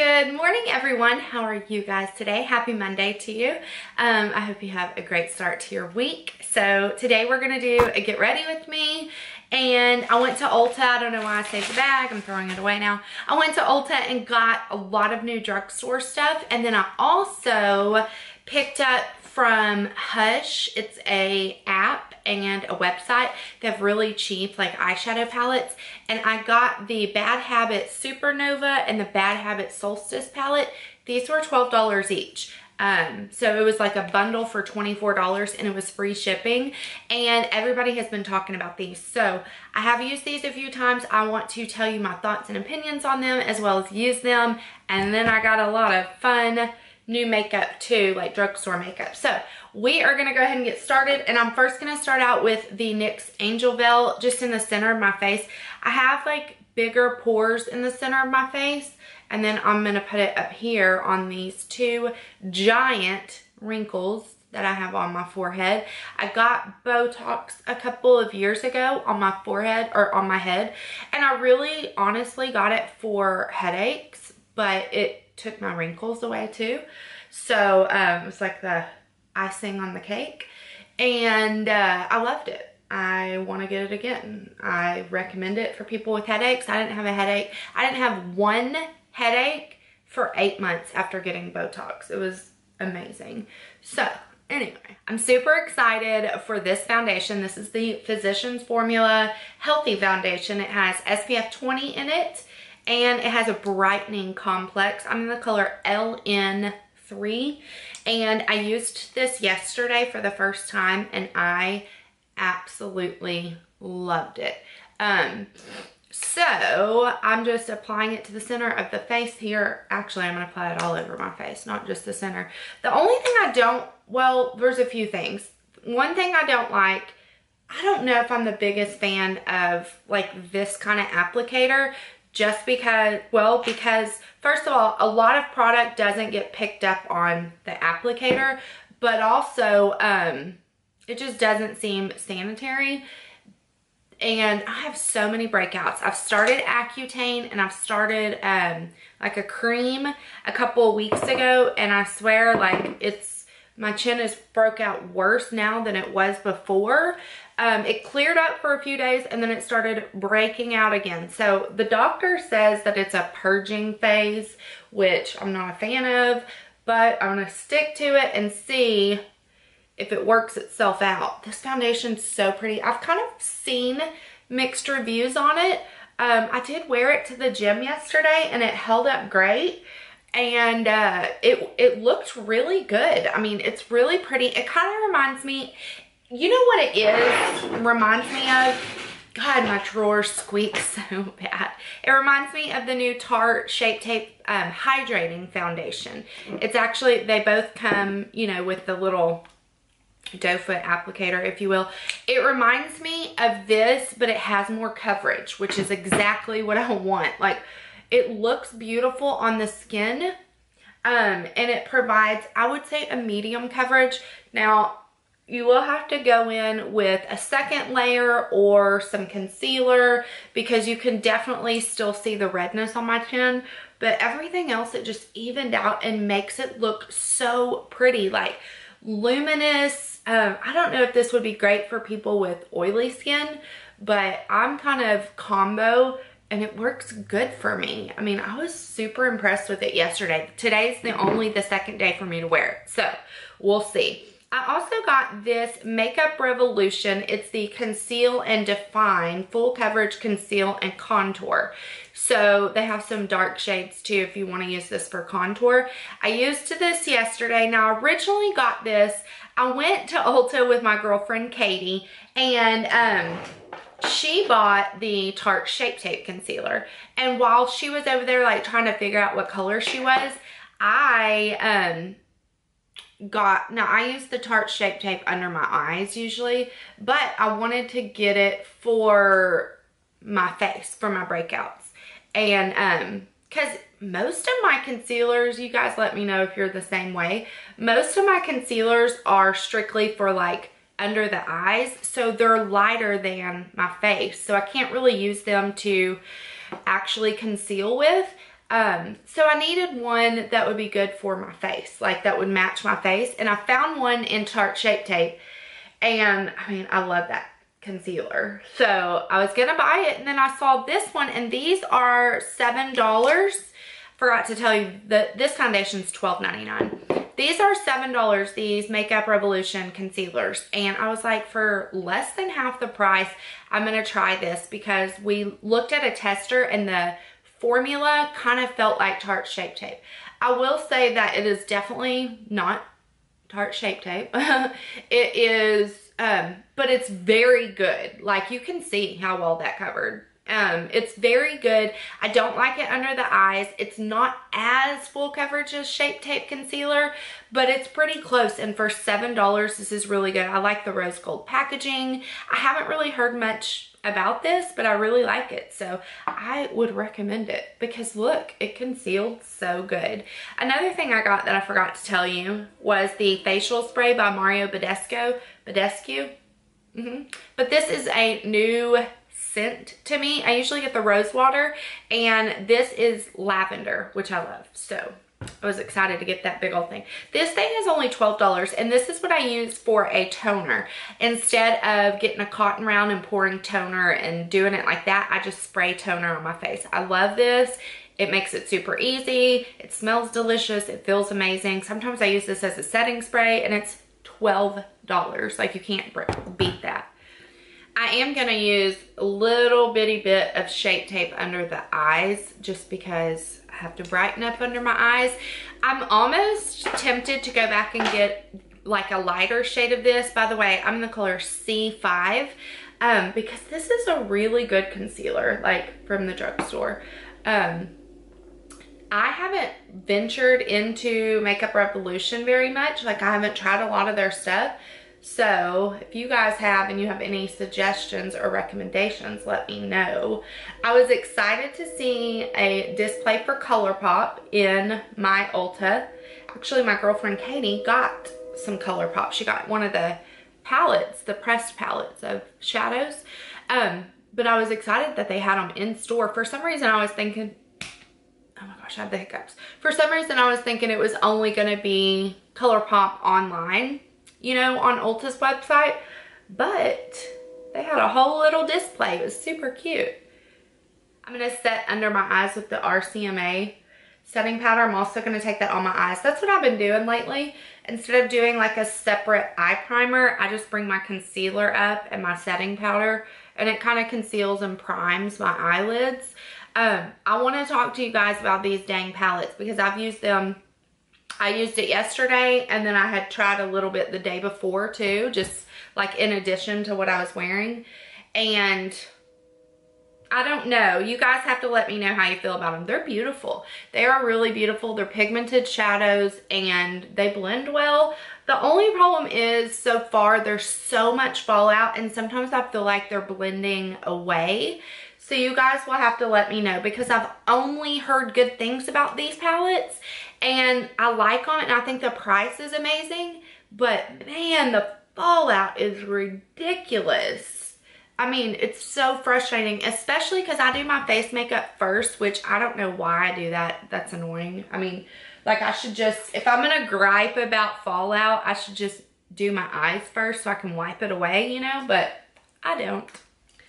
Good morning, everyone. How are you guys today? Happy Monday to you. I hope you have a great start to your week. So today we're going to do a get ready with me. And I went to Ulta. I don't know why I saved the bag. I'm throwing it away now. I went to Ulta and got a lot of new drugstore stuff. And then I also picked up from Hush. It's a app and a website. They have really cheap like eyeshadow palettes. And I got the Bad Habit Supernova and the Bad Habit Solstice palette. These were $12 each. So it was like a bundle for $24 and it was free shipping, and everybody has been talking about these. So I have used these a few times. I want to tell you my thoughts and opinions on them as well as use them. And then I got a lot of fun new makeup too, like drugstore makeup. So we are gonna go ahead and get started, and I'm first gonna start out with the NYX Angel Veil just in the center of my face. I have like bigger pores in the center of my face, and then I'm gonna put it up here on these two giant wrinkles that I have on my forehead. I got Botox a couple of years ago on my forehead, or on my head, and I really honestly got it for headaches, but it took my wrinkles away too. So it's like the icing on the cake, and I loved it. I want to get it again. I recommend it for people with headaches. I didn't have a headache. I didn't have one headache for 8 months after getting Botox. It was amazing. So anyway, I'm super excited for this foundation. This is the Physicians Formula Healthy Foundation. It has SPF 20 in it, and it has a brightening complex. I'm in the color LN3, and I used this yesterday for the first time, and I absolutely loved it. So I'm just applying it to the center of the face here. Actually, I'm gonna apply it all over my face, not just the center. The only thing I don't, well, there's a few things. One thing I don't like, I don't know if I'm the biggest fan of like this kind of applicator, just because, well, because first of all, a lot of product doesn't get picked up on the applicator, but also it just doesn't seem sanitary. And I have so many breakouts. I've started Accutane, and I've started like a cream a couple of weeks ago, and I swear like my chin is broke out worse now than it was before. It cleared up for a few days, and then it started breaking out again. So the doctor says that it's a purging phase, which I'm not a fan of, but I'm gonna stick to it and see if it works itself out. This foundation's so pretty. I've kind of seen mixed reviews on it. I did wear it to the gym yesterday, and it held up great. And it looked really good. I mean, it's really pretty. It kind of reminds me, you know what it is? Reminds me of, God, my drawer squeaks so bad. It reminds me of the new Tarte Shape Tape Hydrating Foundation. It's actually, they both come, you know, with the little doe foot applicator, if you will. It reminds me of this, but it has more coverage, which is exactly what I want. Like, it looks beautiful on the skin, and it provides, I would say, a medium coverage. Now, you will have to go in with a second layer or some concealer, because you can definitely still see the redness on my chin, but everything else, it just evened out and makes it look so pretty, like luminous. I don't know if this would be great for people with oily skin, but I'm kind of combo, and it works good for me. I mean, I was super impressed with it yesterday. Today's the second day for me to wear it, so we'll see. I also got this Makeup Revolution. It's the Conceal and Define Full Coverage Conceal and Contour. So they have some dark shades too if you want to use this for contour. I used this yesterday. Now, I originally got this, I went to Ulta with my girlfriend Katie, and she bought the Tarte Shape Tape Concealer. And while she was over there like trying to figure out what color she was, I use the Tarte Shape Tape under my eyes usually, but I wanted to get it for my face, for my breakouts. And because most of my concealers, you guys let me know if you're the same way, most of my concealers are strictly for like under the eyes, so they're lighter than my face, so I can't really use them to actually conceal with. So I needed one that would be good for my face, like that would match my face. And I found one in Tarte Shape Tape. And I mean, I love that concealer. So I was gonna buy it, and then I saw this one, and these are $7. Forgot to tell you that this foundation's $12.99. These are $7, these Makeup Revolution concealers. And I was like, for less than half the price, I'm gonna try this, because we looked at a tester and the formula kind of felt like Tarte Shape Tape. I will say that it is definitely not Tarte Shape Tape. It is, but it's very good. Like, you can see how well that covered. It's very good. I don't like it under the eyes. It's not as full coverage as Shape Tape concealer, but it's pretty close. And for $7, this is really good. I like the rose gold packaging. I haven't really heard much about this, but I really like it. So I would recommend it, because look, it concealed so good. Another thing I got that I forgot to tell you was the facial spray by Mario Badescu. But this is a new scent to me. I usually get the rose water, and this is lavender, which I love. So I was excited to get that big old thing. This thing is only $12, and this is what I use for a toner. Instead of getting a cotton round and pouring toner and doing it like that, I just spray toner on my face. I love this. It makes it super easy. It smells delicious. It feels amazing. Sometimes I use this as a setting spray, and it's $12. Like, you can't beat that. I am going to use a little bitty bit of Shape Tape under the eyes, just because I have to brighten up under my eyes. I'm almost tempted to go back and get like a lighter shade of this. By the way, I'm in the color C5, because this is a really good concealer, like from the drugstore. I haven't ventured into Makeup Revolution very much. Like, I haven't tried a lot of their stuff. So if you guys have, and you have any suggestions or recommendations, let me know. I was excited to see a display for ColourPop in my Ulta. Actually, my girlfriend Katie got some ColourPop. She got one of the palettes, the pressed palettes of shadows. But I was excited that they had them in store. For some reason, I was thinking, oh my gosh, I have the hiccups. For some reason, I was thinking it was only going to be ColourPop online, you know, on Ulta's website, but they had a whole little display. It was super cute. I'm gonna set under my eyes with the RCMA setting powder. I'm also gonna take that on my eyes. That's what I've been doing lately. Instead of doing like a separate eye primer, I just bring my concealer up and my setting powder, and it kind of conceals and primes my eyelids. I want to talk to you guys about these dang palettes, because I've used them. I used it yesterday, and then I had tried a little bit the day before too, just like in addition to what I was wearing. And I don't know. You guys have to let me know how you feel about them. They're beautiful. They are really beautiful. They're pigmented shadows, and they blend well. The only problem is, so far, there's so much fallout, and sometimes I feel like they're blending away. So you guys will have to let me know, because I've only heard good things about these palettes, and I like them, and I think the price is amazing, but man, the fallout is ridiculous. I mean, it's so frustrating, especially because I do my face makeup first, which I don't know why I do that. That's annoying. I mean, like, I should just, if I'm gonna gripe about fallout, I should just do my eyes first so I can wipe it away, you know, but I don't.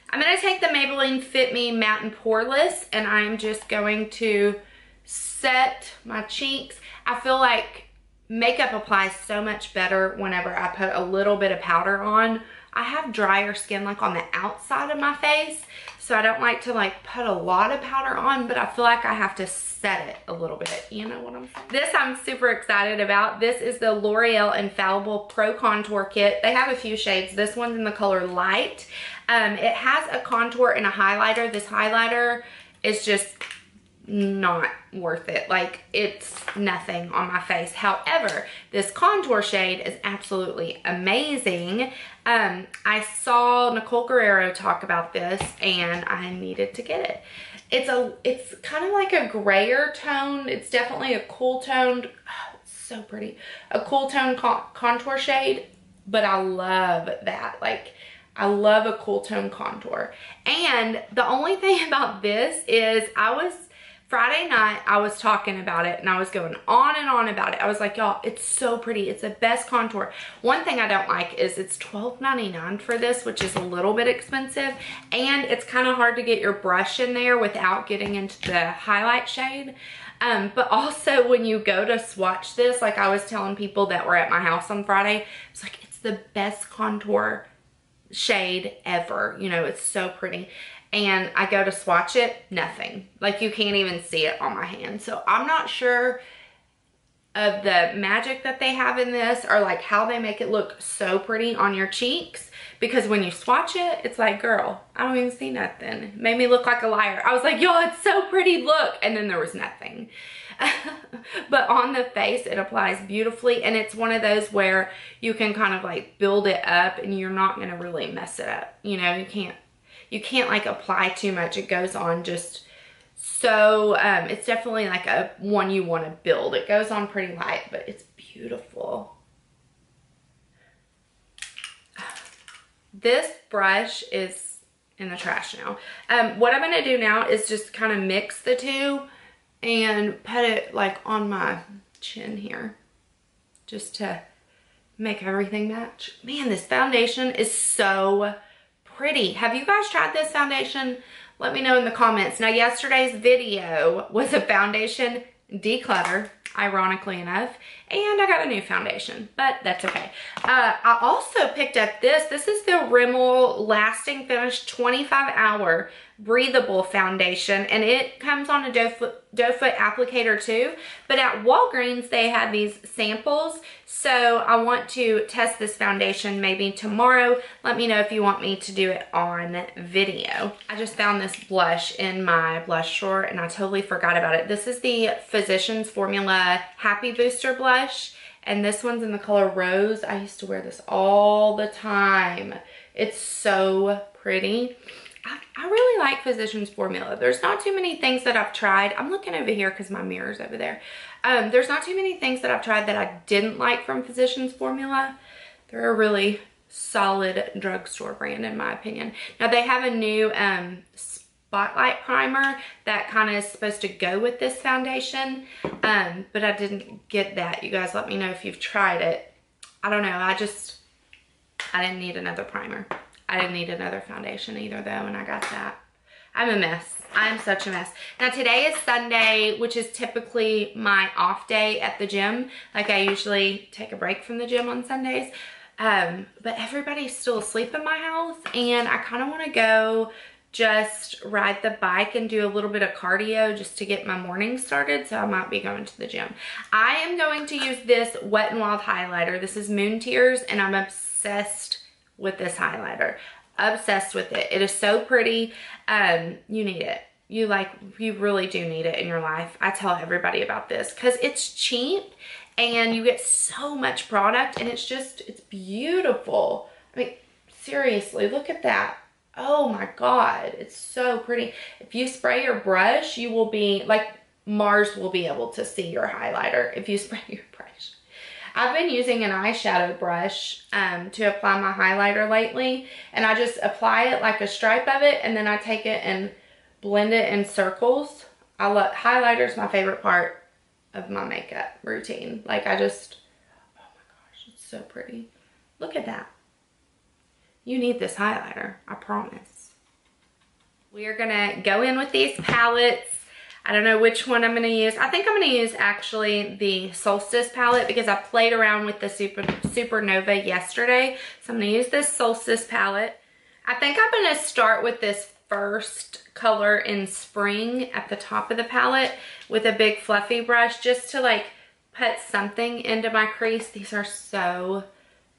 I'm gonna take the Maybelline Fit Me Matte and Poreless, and I'm just going to set my cheeks. I feel like makeup applies so much better whenever I put a little bit of powder on. I have drier skin like on the outside of my face, so I don't like to like put a lot of powder on, but I feel like I have to set it a little bit. You know what I'm saying? This I'm super excited about. This is the L'Oreal Infallible Pro Contour Kit. They have a few shades. This one's in the color Light. It has a contour and a highlighter. This highlighter is just not worth it. Like, it's nothing on my face. However, this contour shade is absolutely amazing. I saw Nicole Guerrero talk about this, and I needed to get it. It's kind of like a grayer tone. It's definitely a cool toned, oh, it's so pretty. A cool tone contour shade, but I love that. Like, I love a cool tone contour. And the only thing about this is Friday night, I was talking about it and I was going on and on about it. I was like, y'all, it's so pretty. It's the best contour. One thing I don't like is it's $12.99 for this, which is a little bit expensive. And it's kind of hard to get your brush in there without getting into the highlight shade. But also when you go to swatch this, like I was telling people that were at my house on Friday, it's like, it's the best contour shade ever. You know, it's so pretty. And I go to swatch it, nothing. Like you can't even see it on my hand. So I'm not sure of the magic that they have in this or like how they make it look so pretty on your cheeks. Because when you swatch it, it's like, girl, I don't even see nothing. It made me look like a liar. I was like, y'all, it's so pretty, look. And then there was nothing. But on the face, it applies beautifully. And it's one of those where you can kind of like build it up and you're not gonna really mess it up. You know, you can't like apply too much. It goes on just so, it's definitely like a one you want to build. It goes on pretty light, but it's beautiful. This brush is in the trash now. What I'm going to do now is just kind of mix the two and put it like on my chin here just to make everything match. Man, this foundation is so pretty. Have you guys tried this foundation? Let me know in the comments. Now, yesterday's video was a foundation declutter, ironically enough, and I got a new foundation, but that's okay. I also picked up this. This is the Rimmel Lasting Finish 25-hour breathable foundation, and it comes on a doe foot applicator too. But at Walgreens, they had these samples, so I want to test this foundation maybe tomorrow. Let me know if you want me to do it on video. I just found this blush in my blush drawer, and I totally forgot about it. This is the Physicians Formula Happy Booster blush, and this one's in the color Rose. I used to wear this all the time. It's so pretty. I really like Physicians Formula. There's not too many things that I've tried. I'm looking over here because my mirror's over there. There's not too many things that I've tried that I didn't like from Physicians Formula. They're a really solid drugstore brand in my opinion. Now they have a new Spotlight primer that kind of is supposed to go with this foundation. But I didn't get that. You guys let me know if you've tried it. I don't know. I didn't need another primer. I didn't need another foundation either though, and I got that. I'm a mess. I'm such a mess. Now today is Sunday, which is typically my off day at the gym. Like I usually take a break from the gym on Sundays. But everybody's still asleep in my house, and I kind of want to go just ride the bike and do a little bit of cardio just to get my morning started, so I might be going to the gym. I am going to use this Wet n Wild highlighter. This is Moon Tears, and I'm obsessed with this highlighter. Obsessed with it. It is so pretty. You need it. You really do need it in your life. I tell everybody about this because it's cheap and you get so much product, and it's beautiful. I mean, seriously, look at that. Oh my God, it's so pretty. If you spray your brush, you will be like, Mars will be able to see your highlighter if you spray your brush. I've been using an eyeshadow brush to apply my highlighter lately, and I just apply it like a stripe of it, and then I take it and blend it in circles. Highlighter's my favorite part of my makeup routine. Like oh my gosh, it's so pretty. Look at that. You need this highlighter, I promise. We are gonna go in with these palettes. I don't know which one I'm gonna use. I think I'm gonna use actually the Solstice palette because I played around with the Supernova yesterday. So I'm gonna use this Solstice palette. I think I'm gonna start with this first color in Spring at the top of the palette with a big fluffy brush just to like put something into my crease. These are so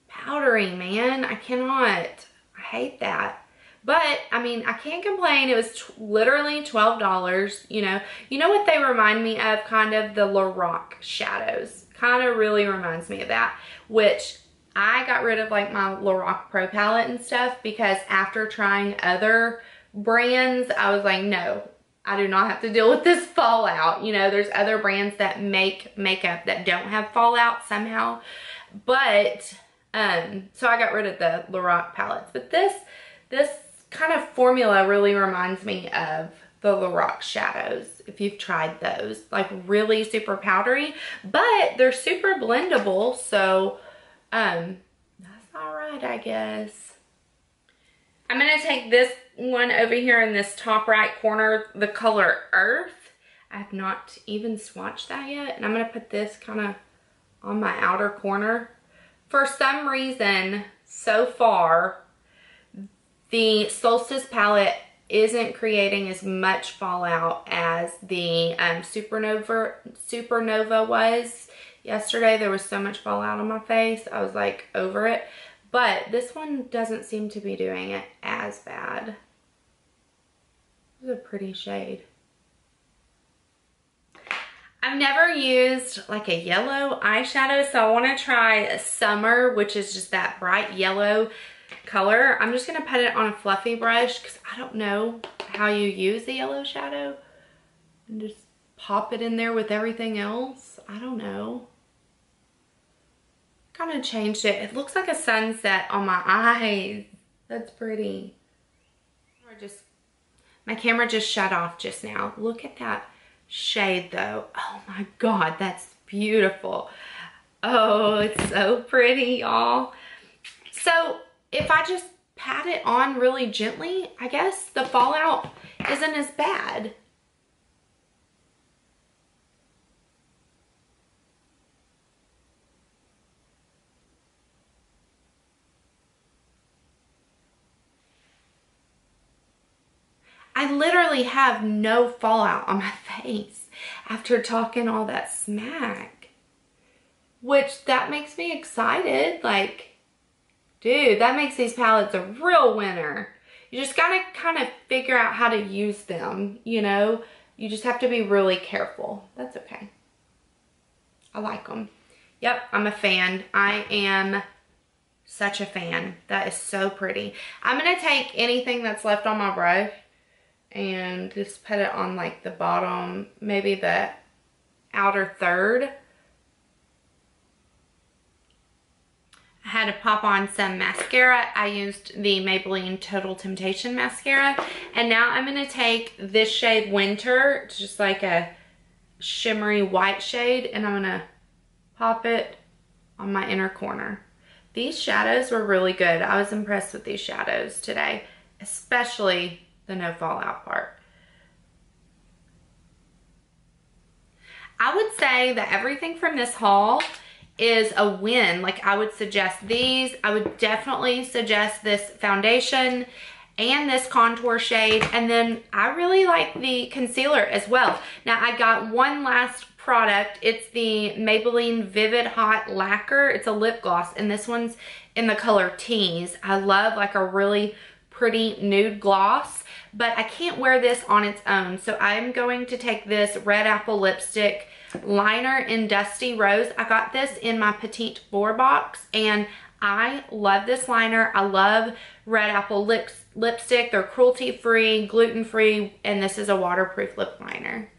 powdery, man. I cannot. I hate that. But, I mean, I can't complain. It was literally $12, you know. You know what they remind me of? Kind of the Lorac shadows. Kind of really reminds me of that. Which, I got rid of, like, my Lorac Pro palette and stuff because after trying other brands, I was like, no, I do not have to deal with this fallout. You know, there's other brands that make makeup that don't have fallout somehow. But, so I got rid of the Lorac palettes. But this kind of formula really reminds me of the Lorac shadows, if you've tried those. Like really super powdery, but they're super blendable, so that's all right, I guess. I'm gonna take this one over here in this top right corner, the color Earth. I have not even swatched that yet, and I'm gonna put this kind of on my outer corner. For some reason, so far, the Solstice palette isn't creating as much fallout as the Supernova was. Yesterday, there was so much fallout on my face. I was like over it. But this one doesn't seem to be doing it as bad. This is a pretty shade. I've never used like a yellow eyeshadow, so I want to try a Summer, which is just that bright yellow color. I'm just going to put it on a fluffy brush because I don't know how you use the yellow shadow. And just pop it in there with everything else. I don't know. Kind of changed it. It looks like a sunset on my eyes. That's pretty. My camera just shut off just now. Look at that shade though. Oh my God, that's beautiful. Oh, it's so pretty, y'all. So if I just pat it on really gently, I guess the fallout isn't as bad. I literally have no fallout on my face after talking all that smack. Which, that makes me excited. Like, dude, that makes these palettes a real winner. You just gotta kind of figure out how to use them, you know? You just have to be really careful. That's okay. I like them. Yep, I'm a fan. I am such a fan. That is so pretty. I'm gonna take anything that's left on my brush and just put it on like the bottom, maybe the outer third. I had to pop on some mascara. I used the Maybelline Total Temptation mascara. And now I'm gonna take this shade Winter. It's just like a shimmery white shade, and I'm gonna pop it on my inner corner. These shadows were really good. I was impressed with these shadows today, especially the no fallout part. I would say that everything from this haul is a win. Like, I would suggest these. I would definitely suggest this foundation and this contour shade. And then I really like the concealer as well. Now, I got one last product. It's the Maybelline Vivid Hot Lacquer. It's a lip gloss, and this one's in the color Tease. I love like a really pretty nude gloss, but I can't wear this on its own. So I'm going to take this Red Apple lipstick liner in Dusty Rose. I got this in my Petite 4 box, and I love this liner. I love Red Apple lipstick. They're cruelty-free, gluten-free, and this is a waterproof lip liner.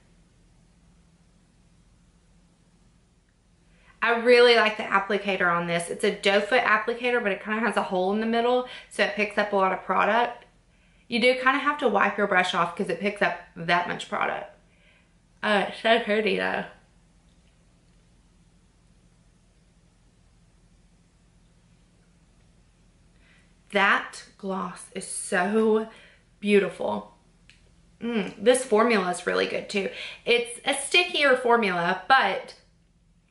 I really like the applicator on this. It's a doe foot applicator, but it kind of has a hole in the middle, so it picks up a lot of product. You do kind of have to wipe your brush off because it picks up that much product. Oh, it's so pretty though. That gloss is so beautiful. This formula is really good too. It's a stickier formula, but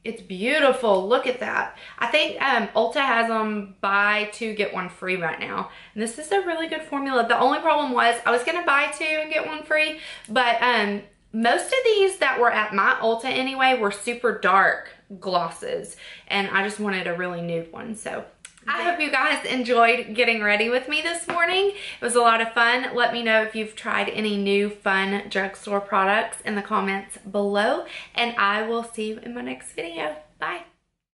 it's beautiful. Look at that. I think Ulta has them buy two, get one free right now. And this is a really good formula. The only problem was I was going to buy two and get one free, but most of these that were at my Ulta anyway were super dark glosses, and I just wanted a really nude one. So I hope you guys enjoyed getting ready with me this morning. It was a lot of fun. Let me know if you've tried any new fun drugstore products in the comments below, and I will see you in my next video. Bye.